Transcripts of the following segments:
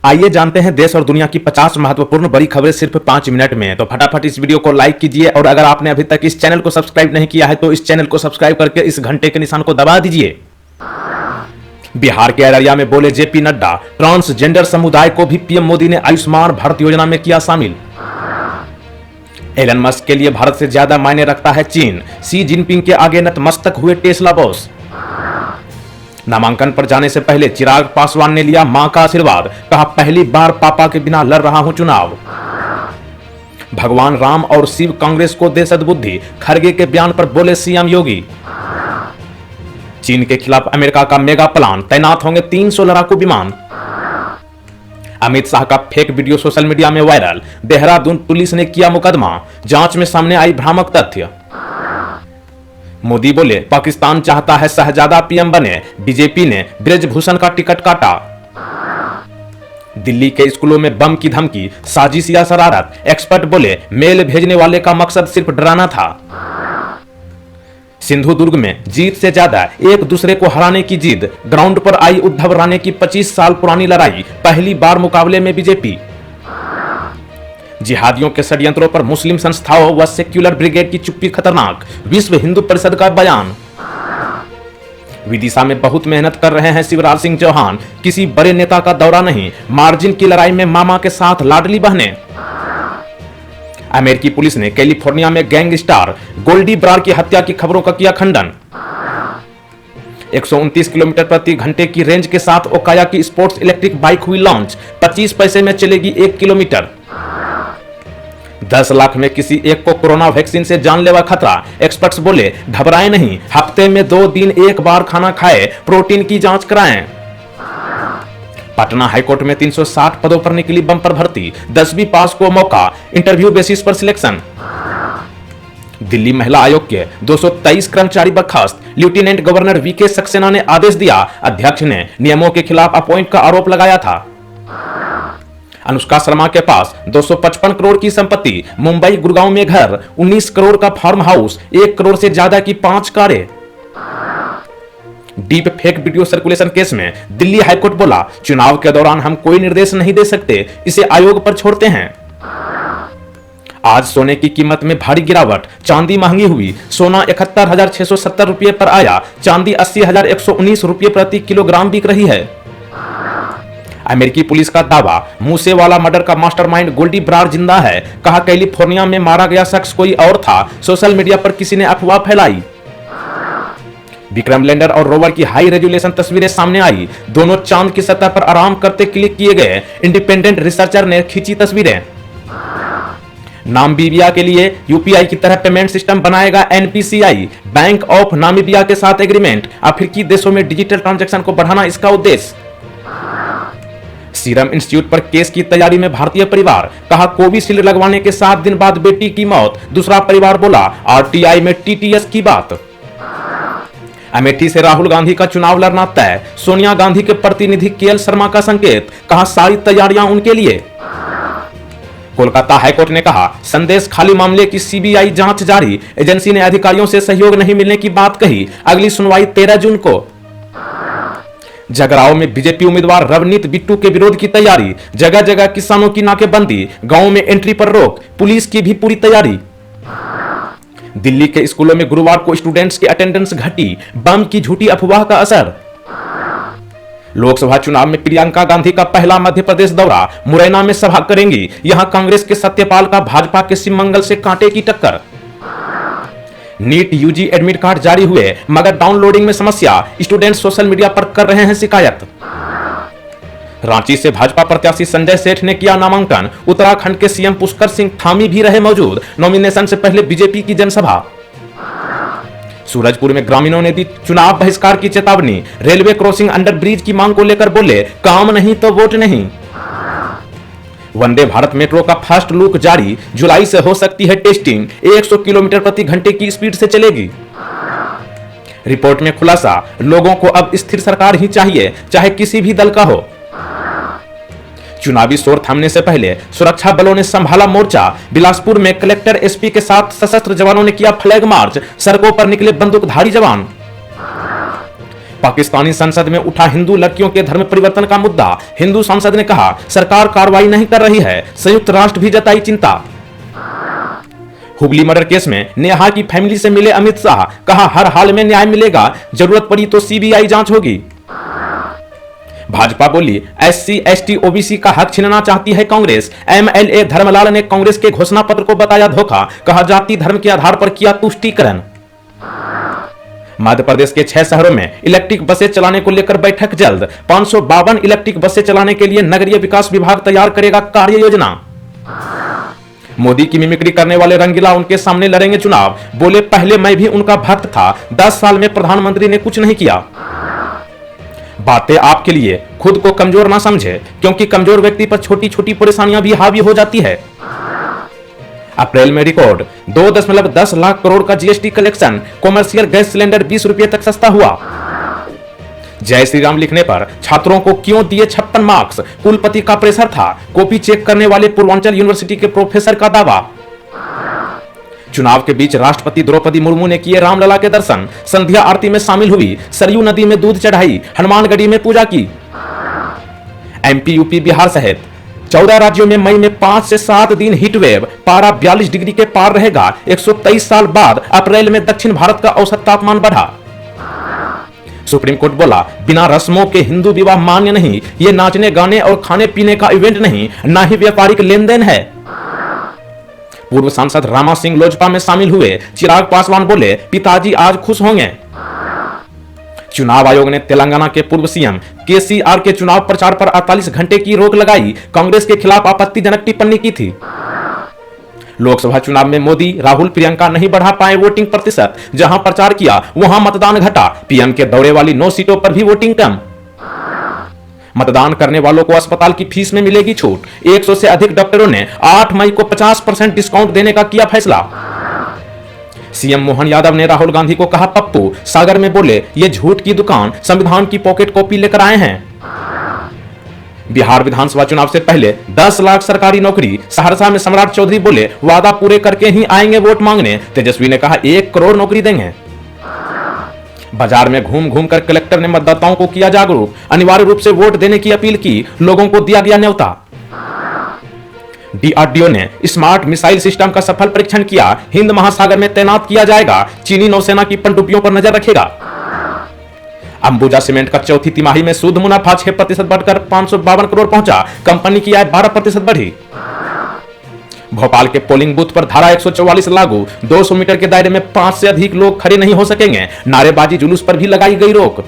आइए जानते हैं देश और दुनिया की 50 महत्वपूर्ण बड़ी खबरें सिर्फ 5 मिनट में। तो फटाफट इस वीडियो को लाइक कीजिए और अगर आपने अभी तक इस चैनल को सब्सक्राइब नहीं किया है तो इस चैनल को सब्सक्राइब करके इस घंटे के निशान को दबा दीजिए। बिहार के अररिया में बोले जेपी नड्डा, ट्रांसजेंडर समुदाय को भी पीएम मोदी ने आयुष्मान भारत योजना में किया शामिल। एलन मस्क के लिए भारत से ज्यादा मायने रखता है चीन, शी जिनपिंग के आगे नतमस्तक हुए टेस्ला बॉस। नामांकन पर जाने से पहले चिराग पासवान ने लिया मां का आशीर्वाद, कहा पहली बार पापा के बिना लड़ रहा हूं चुनाव। भगवान राम और शिव कांग्रेस को दे सद्बुद्धि, खड़गे के बयान पर बोले सीएम योगी। चीन के खिलाफ अमेरिका का मेगा प्लान, तैनात होंगे 300 लड़ाकू विमान। अमित शाह का फेक वीडियो सोशल मीडिया में वायरल, देहरादून पुलिस ने किया मुकदमा, जांच में सामने आई भ्रामक तथ्य। मोदी बोले पाकिस्तान चाहता है शहजादा पीएम बने, बीजेपी ने ब्रजभूषण का टिकट काटा। दिल्ली के स्कूलों में बम की धमकी, साजिश या शरारत, एक्सपर्ट बोले मेल भेजने वाले का मकसद सिर्फ डराना था। सिंधु दुर्ग में जीत से ज्यादा एक दूसरे को हराने की जिद, ग्राउंड पर आई उद्धव राणे की 25 साल पुरानी लड़ाई, पहली बार मुकाबले में बीजेपी। जिहादियों के षड्यंत्रों पर मुस्लिम संस्थाओं व सेक्युलर ब्रिगेड की चुप्पी खतरनाक, विश्व हिंदू परिषद का बयान। विदिशा में बहुत मेहनत कर रहे हैं शिवराज सिंह चौहान, किसी बड़े नेता का दौरा नहीं, मार्जिन की लड़ाई में मामा के साथ लाडली बहनें। अमेरिकी पुलिस ने कैलिफोर्निया में गैंगस्टर गोल्डी ब्रार की हत्या की खबरों का किया खंडन। 129 किलोमीटर प्रति घंटे की रेंज के साथ ओकाया की स्पोर्ट्स इलेक्ट्रिक बाइक हुई लॉन्च, 25 पैसे में चलेगी 1 किलोमीटर। 10 लाख में किसी एक को कोरोना वैक्सीन से जानलेवा खतरा, एक्सपर्ट्स बोले घबराएं नहीं, हफ्ते में 2 दिन एक बार खाना खाएं, प्रोटीन की जांच कराएं। पटना हाईकोर्ट में 360 पदों पर निकली बम्पर भर्ती, 10वीं पास को मौका, इंटरव्यू बेसिस पर सिलेक्शन। दिल्ली महिला आयोग के 223 कर्मचारी बर्खास्त, लेफ्टिनेंट गवर्नर वीके सक्सेना ने आदेश दिया, अध्यक्ष ने नियमों के खिलाफ अपॉइंट का आरोप लगाया था। अनुष्का शर्मा के पास 255 करोड़ की संपत्ति, मुंबई गुड़गांव में घर, 19 करोड़ का फार्म हाउस, 1 करोड़ से ज्यादा की 5 कारें। Deep fake video circulation case में दिल्ली हाईकोर्ट बोला चुनाव के दौरान हम कोई निर्देश नहीं दे सकते, इसे आयोग पर छोड़ते हैं। आज सोने की कीमत में भारी गिरावट, चांदी महंगी हुई, सोना 71,670 रुपये पर आया, चांदी 80,119 रुपये प्रति किलोग्राम बिक रही है। अमेरिकी पुलिस का दावा, मूसेवाला मर्डर का मास्टरमाइंड गोल्डी ब्रार जिंदा है, कहा कैलिफोर्निया में मारा गया शख्स कोई और था, सोशल मीडिया पर किसी ने अफवाह फैलाई। विक्रम लैंडर और रोवर की हाई रेजोल्यूशन तस्वीरें सामने आई, दोनों चांद की सतह पर आराम करते क्लिक किए गए, इंडिपेंडेंट रिसर्चर ने खींची तस्वीरें। नामीबिया के लिए यूपीआई की तरह पेमेंट सिस्टम बनाएगा एनपीसीआई, बैंक ऑफ नामीबिया के साथ एग्रीमेंट, अफ्रीकी देशों में डिजिटल ट्रांजैक्शन को बढ़ाना इसका उद्देश्य। सीरम इंस्टीट्यूट पर केस की तैयारी में भारतीय परिवार, कहा कोविशील्ड लगवाने के 7 दिन बाद बेटी की मौत, दूसरा परिवार बोला आरटीआई में टीटीएस की बात। अमेठी से राहुल गांधी का चुनाव लड़ना तय, सोनिया गांधी के प्रतिनिधि केएल शर्मा का संकेत, कहा सारी तैयारियां उनके लिए। कोलकाता हाईकोर्ट ने कहा संदेश खाली मामले की सीबीआई जांच जारी, एजेंसी ने अधिकारियों से सहयोग नहीं मिलने की बात कही, अगली सुनवाई 13 जून को। जगराओं में बीजेपी उम्मीदवार रवनीत बिट्टू के विरोध की तैयारी, जगह जगह किसानों की नाकेबंदी, गांव में एंट्री पर रोक, पुलिस की भी पूरी तैयारी। दिल्ली के स्कूलों में गुरुवार को स्टूडेंट्स की अटेंडेंस घटी, बम की झूठी अफवाह का असर। लोकसभा चुनाव में प्रियंका गांधी का पहला मध्य प्रदेश दौरा, मुरैना में सभा करेंगी, यहां कांग्रेस के सत्यपाल का भाजपा के शिव मंगल से कांटे की टक्कर। नीट यूजी एडमिट कार्ड जारी हुए मगर डाउनलोडिंग में समस्या, स्टूडेंट सोशल मीडिया पर कर रहे हैं शिकायत। रांची से भाजपा प्रत्याशी संजय सेठ ने किया नामांकन, उत्तराखंड के सीएम पुष्कर सिंह धामी भी रहे मौजूद, नॉमिनेशन से पहले बीजेपी की जनसभा। सूरजपुर में ग्रामीणों ने दी चुनाव बहिष्कार की चेतावनी, रेलवे क्रॉसिंग अंडर ब्रिज की मांग को लेकर बोले काम नहीं तो वोट नहीं। वंदे भारत मेट्रो का फर्स्ट लुक जारी, जुलाई से हो सकती है टेस्टिंग, 100 किलोमीटर प्रति घंटे की स्पीड से चलेगी। रिपोर्ट में खुलासा, लोगों को अब स्थिर सरकार ही चाहिए, चाहे किसी भी दल का हो। चुनावी शोर थमने से पहले सुरक्षा बलों ने संभाला मोर्चा, बिलासपुर में कलेक्टर एसपी के साथ सशस्त्र जवानों ने किया फ्लैग मार्च, सड़कों पर निकले बंदूकधारी जवान। पाकिस्तानी संसद में उठा हिंदू लड़कियों के धर्म परिवर्तन का मुद्दा। हिंदू सांसद ने कहा सरकार कार्रवाई नहीं कर रही है, संयुक्त राष्ट्र भी जताई चिंता। हुगली मर्डर केस में नेहा की फैमिली से मिले अमित शाह, कहा हर हाल में न्याय मिलेगा, जरूरत पड़ी तो सीबीआई जांच होगी। भाजपा बोली एससी एसटी ओबीसी का हक छीनना चाहती है कांग्रेस। एमएलए धर्मलाल ने कांग्रेस के घोषणा पत्र को बताया धोखा, कहा जाति धर्म के आधार पर किया तुष्टीकरण। मध्य प्रदेश के 6 शहरों में इलेक्ट्रिक बसें चलाने को लेकर बैठक जल्द। 552 इलेक्ट्रिक बसें चलाने के लिए नगरीय विकास विभाग तैयार करेगा कार्य योजना। मोदी की मिमिक्री करने वाले रंगीला उनके सामने लड़ेंगे चुनाव, बोले पहले मैं भी उनका भक्त था, 10 साल में प्रधानमंत्री ने कुछ नहीं किया। बातें आपके लिए, खुद को कमजोर ना समझे, क्योंकि कमजोर व्यक्ति पर छोटी छोटी परेशानियां भी हावी हो जाती है। अप्रैल में रिकॉर्ड 2.10 लाख करोड़ का GST collection, commercial gas cylinder 20 रुपये तक सस्ता हुआ। जय श्री राम लिखने पर छात्रों को क्यों दिए 56 मार्क्स, कुलपति का प्रेशर था, कॉपी चेक करने वाले पूर्वांचल यूनिवर्सिटी के प्रोफेसर का दावा। चुनाव के बीच राष्ट्रपति द्रौपदी मुर्मू ने किए रामलला के दर्शन, संध्या आरती में शामिल हुई, सरयू नदी में दूध चढ़ाई, हनुमानगढ़ी में पूजा की। एमपी यूपी बिहार सहित 14 राज्यों में मई में 5 से 7 दिन हीट वेव, पारा 42 डिग्री के पार रहेगा। 123 साल बाद अप्रैल में दक्षिण भारत का औसत तापमान बढ़ा। सुप्रीम कोर्ट बोला बिना रस्मों के हिंदू विवाह मान्य नहीं, ये नाचने गाने और खाने पीने का इवेंट नहीं, ना ही व्यापारिक लेन देन है। पूर्व सांसद रामा सिंह लोजपा में शामिल हुए, चिराग पासवान बोले पिताजी आज खुश होंगे। चुनाव आयोग ने तेलंगाना के पूर्व सीएम केसीआर के चुनाव प्रचार पर 48 घंटे की रोक लगाई, कांग्रेस के खिलाफ आपत्तिजनक टिप्पणी की थी। लोकसभा चुनाव में मोदी राहुल प्रियंका नहीं बढ़ा पाए वोटिंग प्रतिशत, जहां प्रचार किया वहां मतदान घटा, पीएम के दौरे वाली 9 सीटों पर भी वोटिंग कम। मतदान करने वालों को अस्पताल की फीस में मिलेगी छूट, 100 से अधिक डॉक्टरों ने 8 मई को 50% डिस्काउंट देने का किया फैसला। सीएम मोहन यादव ने राहुल गांधी को कहा पप्पू, सागर में बोले ये झूठ की दुकान, संविधान की पॉकेट कॉपी लेकर आए हैं। बिहार विधानसभा चुनाव से पहले 10 लाख सरकारी नौकरी, सहरसा में सम्राट चौधरी बोले वादा पूरे करके ही आएंगे वोट मांगने, तेजस्वी ने कहा 1 करोड़ नौकरी देंगे। बाजार में घूम घूम कर कलेक्टर ने मतदाताओं को किया जागरूक, अनिवार्य रूप से वोट देने की अपील की, लोगों को दिया गया न्योता। डीआरडीओ ने स्मार्ट मिसाइल सिस्टम का सफल परीक्षण किया, हिंद महासागर में तैनात किया जाएगा, चीनी नौसेना की पनडुब्बियों पर नजर रखेगा। अंबुजा सीमेंट का चौथी तिमाही में शुद्ध मुनाफा 6% बढ़कर 552 करोड़ पहुंचा, कंपनी की आय 12% बढ़ी। भोपाल के पोलिंग बूथ पर धारा 144 लागू, 200 मीटर के दायरे में 5 से अधिक लोग खड़े नहीं हो सकेंगे, नारेबाजी जुलूस पर भी लगाई गई रोक।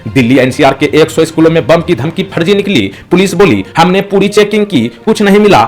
दिल्ली एनसीआर के 100 स्कूलों में बम की धमकी फर्जी निकली, पुलिस बोली हमने पूरी चेकिंग की, कुछ नहीं मिला,